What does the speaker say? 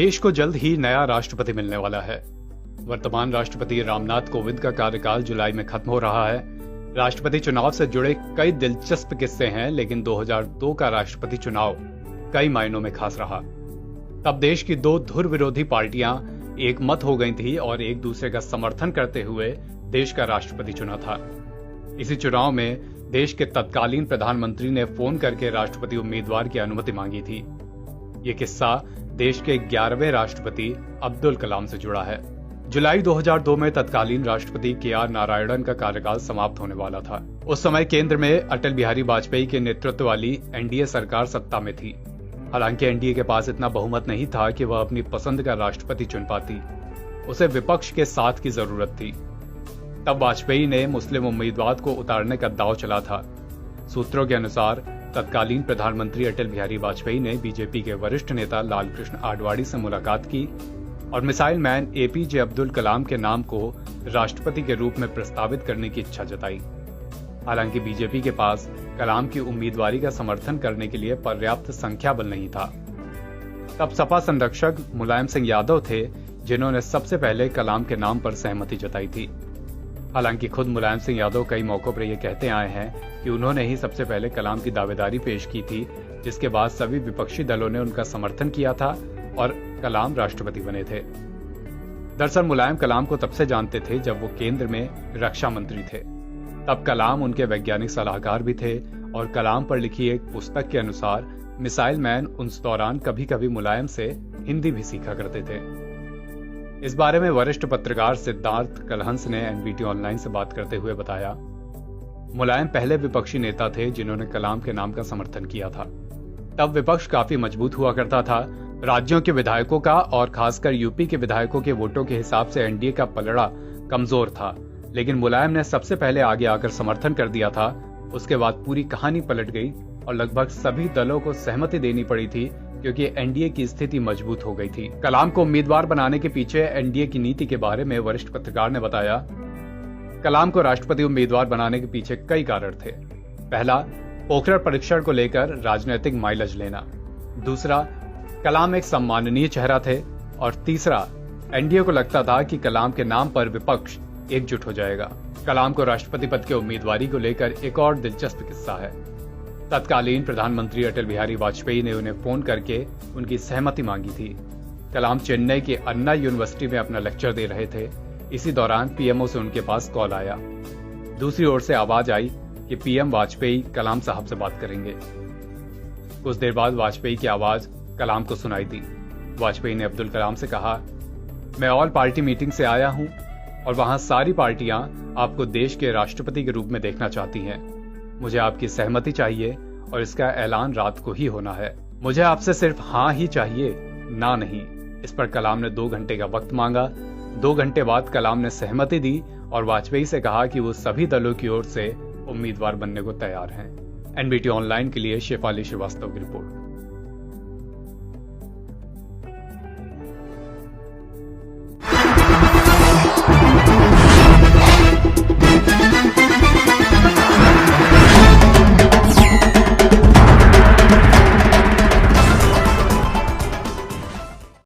देश को जल्द ही नया राष्ट्रपति मिलने वाला है। वर्तमान राष्ट्रपति रामनाथ कोविंद का कार्यकाल जुलाई में खत्म हो रहा है। राष्ट्रपति चुनाव से जुड़े कई दिलचस्प किस्से हैं, लेकिन 2002 का राष्ट्रपति चुनाव कई मायनों में खास रहा। तब देश की दो धुर विरोधी पार्टियां एक मत हो गई थी और एक दूसरे का समर्थन करते हुए देश का राष्ट्रपति चुना था। इसी चुनाव में देश के तत्कालीन प्रधानमंत्री ने फोन करके राष्ट्रपति उम्मीदवार की अनुमति मांगी थी। ये किस्सा देश के 11वें राष्ट्रपति अब्दुल कलाम से जुड़ा है। जुलाई 2002 में तत्कालीन राष्ट्रपति KR नारायणन का कार्यकाल समाप्त होने वाला था। उस समय केंद्र में अटल बिहारी वाजपेयी के नेतृत्व वाली NDA सरकार सत्ता में थी। हालांकि NDA के पास इतना बहुमत नहीं था कि वह अपनी पसंद का राष्ट्रपति चुन पाती। उसे विपक्ष के साथ की जरूरत थी। तब वाजपेयी ने मुस्लिम उम्मीदवार को उतारने का दांव चला था। सूत्रों के अनुसार तत्कालीन प्रधानमंत्री अटल बिहारी वाजपेयी ने बीजेपी के वरिष्ठ नेता लालकृष्ण आडवाणी से मुलाकात की और missile man APJ Abdul Kalam के नाम को राष्ट्रपति के रूप में प्रस्तावित करने की इच्छा जताई। हालांकि बीजेपी के पास कलाम की उम्मीदवारी का समर्थन करने के लिए पर्याप्त संख्या बल नहीं था। तब सपा संरक्षक मुलायम सिंह यादव थे जिन्होंने सबसे पहले कलाम के नाम पर सहमति जताई थी। हालांकि खुद मुलायम सिंह यादव कई मौकों पर यह कहते आए हैं कि उन्होंने ही सबसे पहले कलाम की दावेदारी पेश की थी, जिसके बाद सभी विपक्षी दलों ने उनका समर्थन किया था और कलाम राष्ट्रपति बने थे। दरअसल मुलायम कलाम को तब से जानते थे जब वो केंद्र में रक्षा मंत्री थे। तब कलाम उनके वैज्ञानिक सलाहकार भी थे और कलाम पर लिखी एक पुस्तक के अनुसार मिसाइल मैन उस दौरान कभी कभी मुलायम से हिंदी भी सीखा करते थे। इस बारे में वरिष्ठ पत्रकार सिद्धार्थ कलहंस ने NBT ऑनलाइन से बात करते हुए बताया, मुलायम पहले विपक्षी नेता थे जिन्होंने कलाम के नाम का समर्थन किया था। तब विपक्ष काफी मजबूत हुआ करता था। राज्यों के विधायकों का और खासकर यूपी के विधायकों के वोटों के हिसाब से NDA का पलड़ा कमजोर था, लेकिन मुलायम ने सबसे पहले आगे आकर समर्थन कर दिया था। उसके बाद पूरी कहानी पलट गई और लगभग सभी दलों को सहमति देनी पड़ी थी क्योंकि NDA की स्थिति मजबूत हो गई थी। कलाम को उम्मीदवार बनाने के पीछे NDA की नीति के बारे में वरिष्ठ पत्रकार ने बताया, कलाम को राष्ट्रपति उम्मीदवार बनाने के पीछे कई कारण थे। पहला, पोखरण परीक्षण को लेकर राजनीतिक माइलेज लेना। दूसरा, कलाम एक सम्माननीय चेहरा थे। और तीसरा, NDA को लगता था कि कलाम के नाम पर विपक्ष एकजुट हो जाएगा। कलाम को राष्ट्रपति पद के उम्मीदवारी को लेकर एक और दिलचस्प किस्सा है। तत्कालीन प्रधानमंत्री अटल बिहारी वाजपेयी ने उन्हें फोन करके उनकी सहमति मांगी थी। कलाम चेन्नई के अन्ना यूनिवर्सिटी में अपना लेक्चर दे रहे थे। इसी दौरान PMO से उनके पास कॉल आया। दूसरी ओर से आवाज आई कि PM वाजपेयी कलाम साहब से बात करेंगे। कुछ देर बाद वाजपेयी की आवाज कलाम को सुनाई दी। वाजपेयी ने अब्दुल कलाम से कहा, मैं ऑल पार्टी मीटिंग से आया हूं और वहां सारी पार्टियां आपको देश के राष्ट्रपति के रूप में देखना चाहती हैं। मुझे आपकी सहमति चाहिए और इसका ऐलान रात को ही होना है। मुझे आपसे सिर्फ हाँ ही चाहिए, ना नहीं। इस पर कलाम ने 2 घंटे का वक्त मांगा। 2 घंटे बाद कलाम ने सहमति दी और वाजपेयी से कहा कि वो सभी दलों की ओर से उम्मीदवार बनने को तैयार हैं। NBT ऑनलाइन के लिए शेफाली श्रीवास्तव की रिपोर्ट।